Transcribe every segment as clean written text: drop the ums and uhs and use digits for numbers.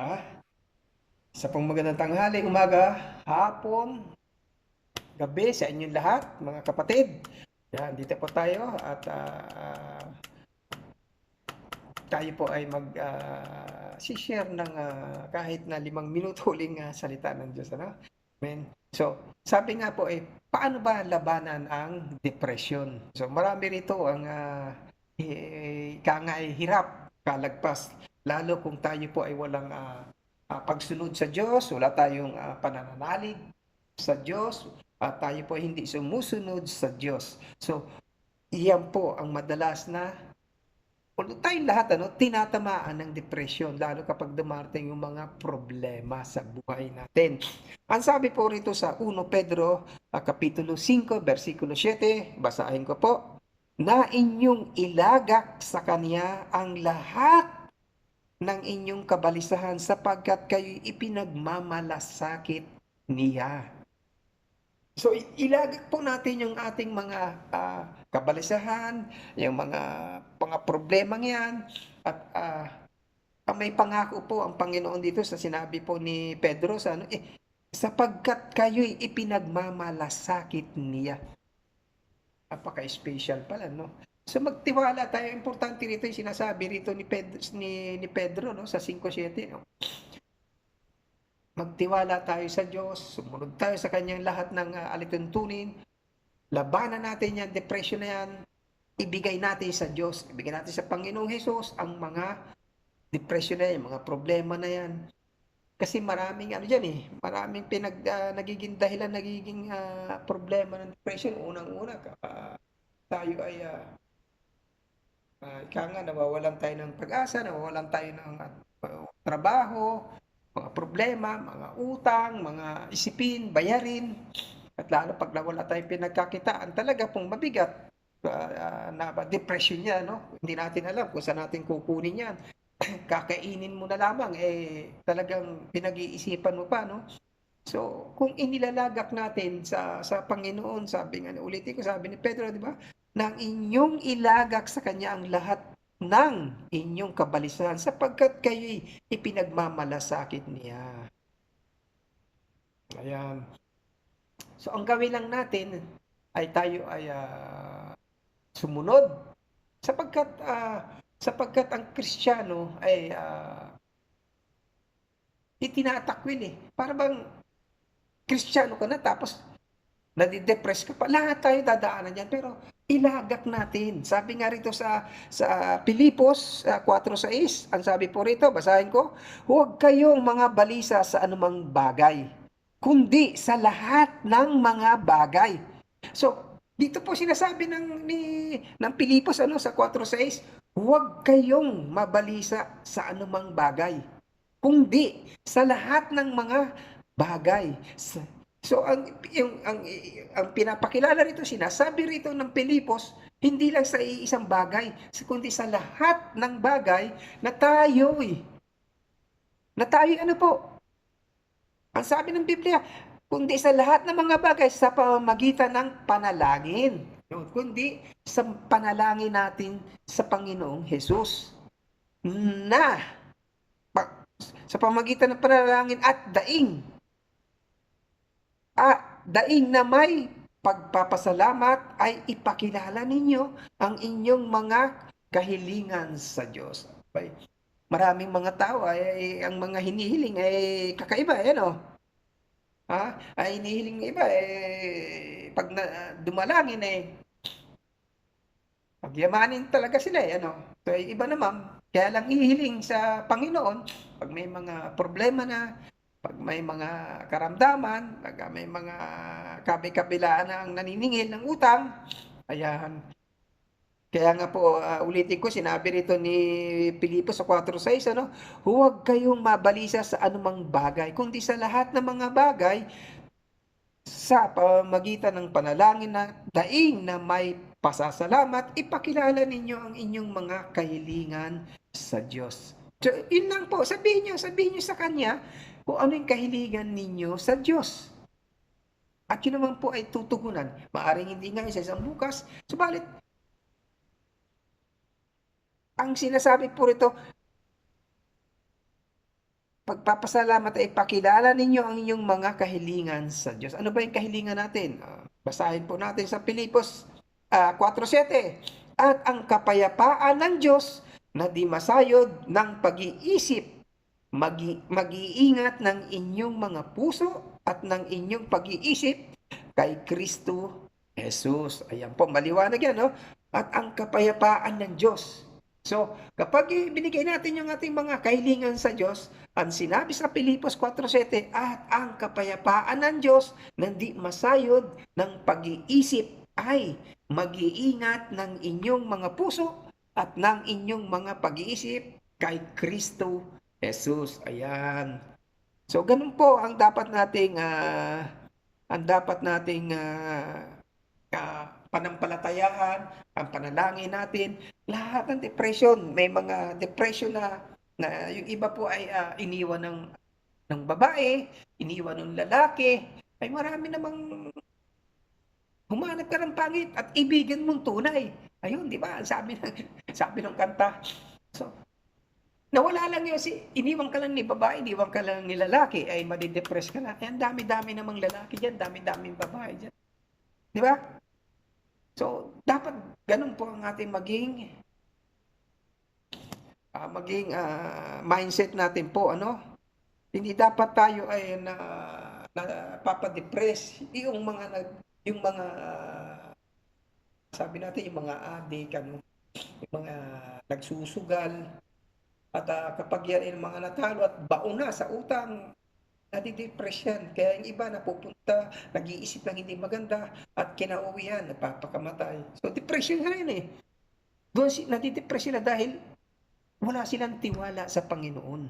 Ah, Isa pong magandang tanghali, umaga, hapon, gabi sa inyong lahat, mga kapatid. Yan, dito po tayo at tayo po ay share ng kahit na 5 minuto huling salita ng Diyos. Ano? Amen. So, sabi nga po paano ba labanan ang depression? So, marami rito ang hirap, kalagpas. Lalo kung tayo po ay walang pagsunod sa Diyos, wala tayong panananalig sa Diyos, at tayo po ay hindi sumusunod sa Diyos. So, iyan po ang madalas na tayong lahat tinatamaan ng depression lalo kapag dumarating yung mga problema sa buhay natin. Ang sabi po rito sa 1 Pedro Kapitulo 5 versikulo 7, basahin ko po, na inyong ilagak sa Kanya ang lahat ng inyong kabalisahan sapagkat kayo'y ipinagmamalasakit niya. So, ilagak po natin yung ating mga kabalisahan, yung mga problemang yan, at may pangako po ang Panginoon dito sa sinabi po ni Pedro sa sapagkat kayo'y ipinagmamalasakit niya. Napaka-special pala, no? So magtiwala tayo. Importante rito yung sinasabi rito ni Pedro no, sa 5:7. No? Magtiwala tayo sa Diyos, sumunod tayo sa kanyang lahat ng alituntunin, labanan natin yan, depression na yan, ibigay natin sa Diyos, ibigay natin sa Panginoong Hesus ang mga depression na yan, mga problema na yan. Kasi maraming maraming nagiging dahilan, nagiging problema ng depression. Unang-una, tayo ay nawawalan tayo ng pag-asa, nawawalan tayo ng trabaho, mga problema, mga utang, mga isipin, bayarin. At lalo pag nawala tayong pinagkakitaan, talaga pong mabigat na depression niya, no? Hindi natin alam kung saan natin kukunin yan. Kakainin mo na lamang, talagang pinag-iisipan mo pa, no? So, kung inilalagak natin sa Panginoon, sabi nga, ulitin ko, sabi ni Pedro, di ba? Nang inyong ilagak sa Kanya ang lahat ng inyong kabalisahan sapagkat kayo'y ipinagmamalasakit niya. Ayan. So, ang gawin lang natin ay tayo ay sumunod sapagkat ang Kristiyano ay itinatakwil Para bang Kristiyano ka na tapos nadidepress ka pa. Lahat tayo dadaanan yan. Pero ilagak natin. Sabi nga rito sa Pilipos 4:6, ang sabi po rito, basahin ko, huwag kayong mga balisa sa anumang bagay, kundi sa lahat ng mga bagay. So, dito po sinasabi ng Pilipos sa 4:6, huwag kayong mabalisa sa anumang bagay, kundi sa lahat ng mga bagay. So ang pinapakilala rito, sinasabi rito ng Pilipos, hindi lang sa iisang bagay, kundi sa lahat ng bagay na tayo ano po, ang sabi ng Biblia, kundi sa lahat ng mga bagay sa pamamagitan ng panalangin. Kundi sa panalangin natin sa Panginoong Hesus na sa pamamagitan ng panalangin at daing na may pagpapasalamat ay ipakilala ninyo ang inyong mga kahilingan sa Diyos. Okay? Maraming mga tao ang mga hinihiling ay kakaiba, Ay hinihiling ng iba pag dumalangin pagyamanin talaga sila So iba naman, kaya lang hihiling sa Panginoon pag may mga problema na, pag may mga karamdaman, pag may mga kabi-kabilaan na ang naniningil ng utang, ayan. Kaya nga po, ulitin ko, sinabi rito ni Pilipos sa 4:6, huwag kayong mabalisa sa anumang bagay, kundi sa lahat ng mga bagay, sa pamamagitan ng panalangin na daing na may pasasalamat, ipakilala ninyo ang inyong mga kahilingan sa Diyos. So, yun lang po, sabihin nyo sa Kanya kung ano yung kahilingan ninyo sa Diyos. At yun naman po ay tutugunan. Maaring hindi nga sa isang bukas, subalit, ang sinasabi po rito, pagpapasalamat ay ipakilala ninyo ang inyong mga kahilingan sa Diyos. Ano ba yung kahilingan natin? Basahin po natin sa Pilipos 4:7. At ang kapayapaan ng Diyos na di masayod ng pag-iisip, mag-iingat ng inyong mga puso at ng inyong pag-iisip kay Kristo Jesus. Ayan po, maliwanag yan, no? At ang kapayapaan ng Diyos. So, kapag binigay natin yung ating mga kahilingan sa Diyos, ang sinabi sa Pilipos 4:7, at ang kapayapaan ng Diyos na di masayod ng pag-iisip ay mag-iingat ng inyong mga puso at ng inyong mga pag-iisip kay Kristo Jesus. Ayan. So, ganun po ang dapat nating panampalatayaan, ang panalangin natin. Lahat ng depression, may mga depression na yung iba po ay iniwan ng babae, iniwan ng lalaki, ay marami namang humanap ka ng pangit at ibigan mong tunay. Ayun, di ba? Sabi ng kanta. So, nawala lang yun, iniwan ka lang ni babae, iniwan ka lang ni lalaki, ay madidepress ka na. Ay, ang dami-dami namang lalaki dyan, dami-daming babae dyan. Di ba? So, dapat ganun po ang ating maging mindset natin po, ano? Hindi dapat tayo ay napapadepress. Yung mga sabi natin, yung mga adik, yung mga nagsusugal, at kapag yan ay mga natalo at baon na sa utang, nadidepress yan. Kaya yung iba napupunta, nag-iisip lang hindi maganda, at kinauwihan, nagpapakamatay. So, depression na rin eh. Doon nadidepress sila dahil wala silang tiwala sa Panginoon.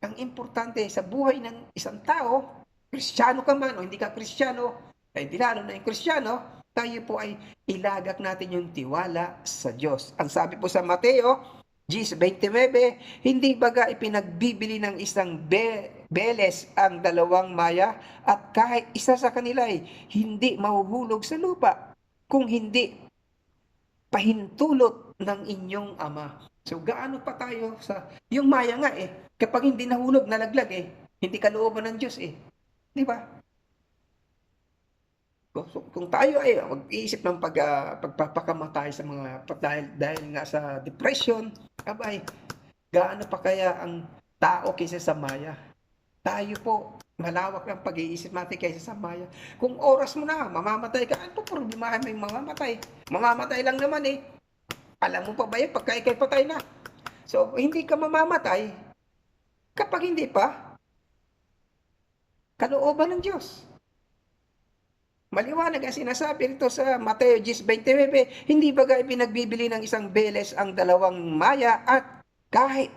Ang importante sa buhay ng isang tao, Kristiyano ka man o hindi ka Kristiyano, ay di lalo na yung Kristiyano, tayo po ay ilagak natin yung tiwala sa Diyos. Ang sabi po sa Mateo 10:29, hindi baga ipinagbibili ng isang beles ang dalawang maya at kahit isa sa kanila ay hindi mahuhulog sa lupa kung hindi pahintulot ng inyong Ama. So gaano pa tayo sa yung maya nga kapag hindi nahulog, nalaglag hindi kalooban ng Diyos di ba? So, kung tayo ay mag-iisip ng pagpapakamatay sa mga dahil nga sa depression, abay, gaano pa kaya ang tao kaysa sa maya? Tayo po, malawak ang pag-iisip natin kaysa sa maya. Kung oras mo na, mamamatay ka, ano po problemahan mo yung mamamatay? Mamamatay lang naman Alam mo pa ba yun, pagka ikay patay na? So, hindi ka mamamatay kapag hindi pa kalooban ng Diyos. Maliwanag ang sinasabi rito sa Mateo 10:29, hindi baga ipinagbibili ng isang beles ang dalawang maya at kahit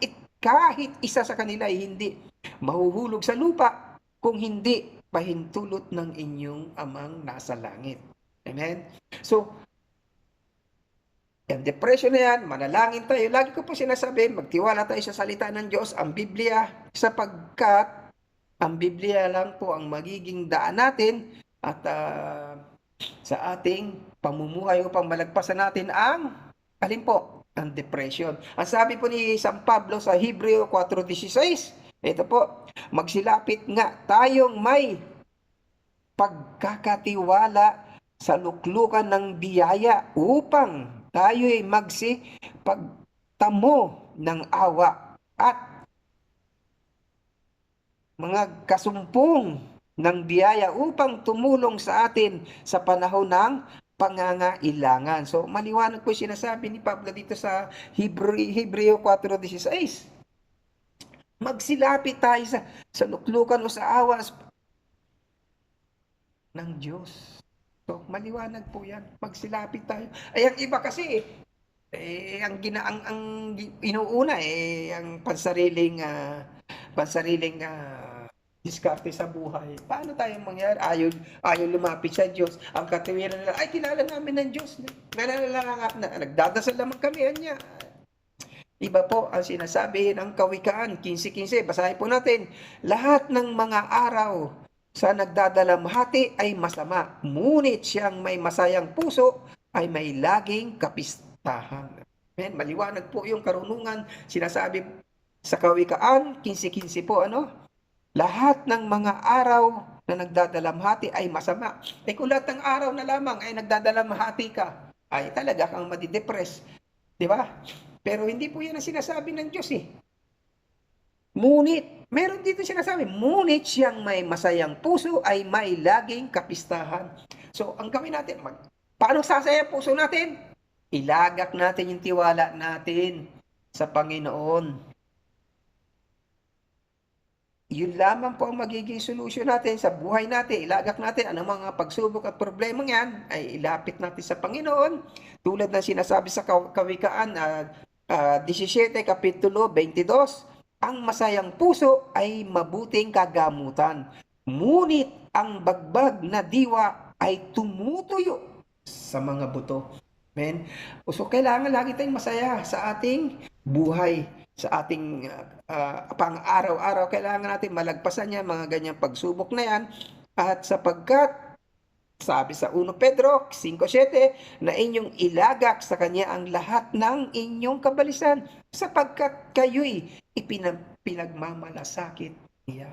isa sa kanila ay hindi mahuhulog sa lupa kung hindi pahintulot ng inyong Amang nasa langit. Amen? So, yung depression na yan, manalangin tayo. Lagi ko po sinasabi, magtiwala tayo sa salita ng Diyos, ang Biblia, sapagkat ang Biblia lang po ang magiging daan natin at sa ating pamumuhay upang malagpasan natin ang depression. Ang sabi po ni San Pablo sa Hebreo 4:16, ito po, magsilapit nga tayong may pagkakatiwala sa luklukan ng biyaya upang tayo'y magsipagtamo ng awa at mga kasumpong ng biyaya upang tumulong sa atin sa panahon ng pangangailangan. So, maliwanag po sinasabi ni Pablo dito sa Hebreo 4:16. Magsilapit tayo sa luklukan o sa awas ng Diyos. So, maliwanag po yan. Magsilapit tayo. Ay, ang iba kasi, ang inuuna, ang pansariling diskarte sa buhay. Paano tayo mangyari? Ayaw lumapit sa Diyos. Ang katiwiran nila, ay, kilala namin ng Diyos. Nagdadasal naman kami. Anya. Iba po ang sinasabi ng Kawikaan 15:15. Basahin po natin. Lahat ng mga araw sa nagdadalamhati ay masama. Ngunit siyang may masayang puso ay may laging kapistahan. Amen. Maliwanag po yung karunungan. Sinasabi Sa Kawikaan 15:15 po, lahat ng mga araw na nagdadalamhati ay masama. Kung lahat ng araw na lamang ay nagdadalamhati ka, ay talaga kang madidepress. Di ba? Pero hindi po yan ang sinasabi ng Diyos eh. Ngunit, meron dito sinasabi, ngunit siyang may masayang puso ay may laging kapistahan. So, ang gawin natin, paano sasaya ang puso natin? Ilagak natin yung tiwala natin sa Panginoon. Yun lamang po ang magiging solusyon natin sa buhay natin. Ilagak natin ang mga pagsubok at problema yan ay ilapit natin sa Panginoon. Tulad ng sinasabi sa Kawikaan 17, Kapitulo 22, ang masayang puso ay mabuting kagamutan. Ngunit ang bagbag na diwa ay tumutuyo sa mga buto. Amen? So kailangan lagi tayong masaya sa ating buhay, sa ating pang-araw-araw. Kailangan natin malagpasan yan, mga ganyang pagsubok na yan. At sapagkat, sabi sa 1 Pedro 5:7, na inyong ilagak sa Kanya ang lahat ng inyong kabalisan, sapagkat kayo'y pinagmamalasakit niya.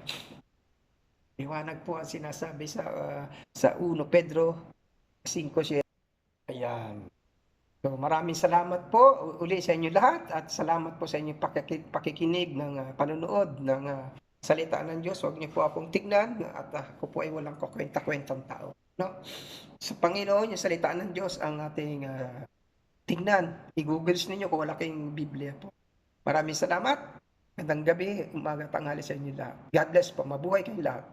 Liwanag po ang sinasabi sa 1 Pedro 5:7. Ayan. So, maraming salamat po uli sa inyo lahat at salamat po sa inyong pakikinig ng panonood ng salita ng Diyos. Huwag niyo po akong tignan at ako po ay walang kukwenta-kwentang tao. No? Sa Panginoon, yung salita ng Diyos ang ating tignan. I-googles ninyo kung wala kayong Biblia po. Maraming salamat. Magandang gabi, umaga, tanghali sa inyo lahat. God bless po. Mabuhay kayong lahat.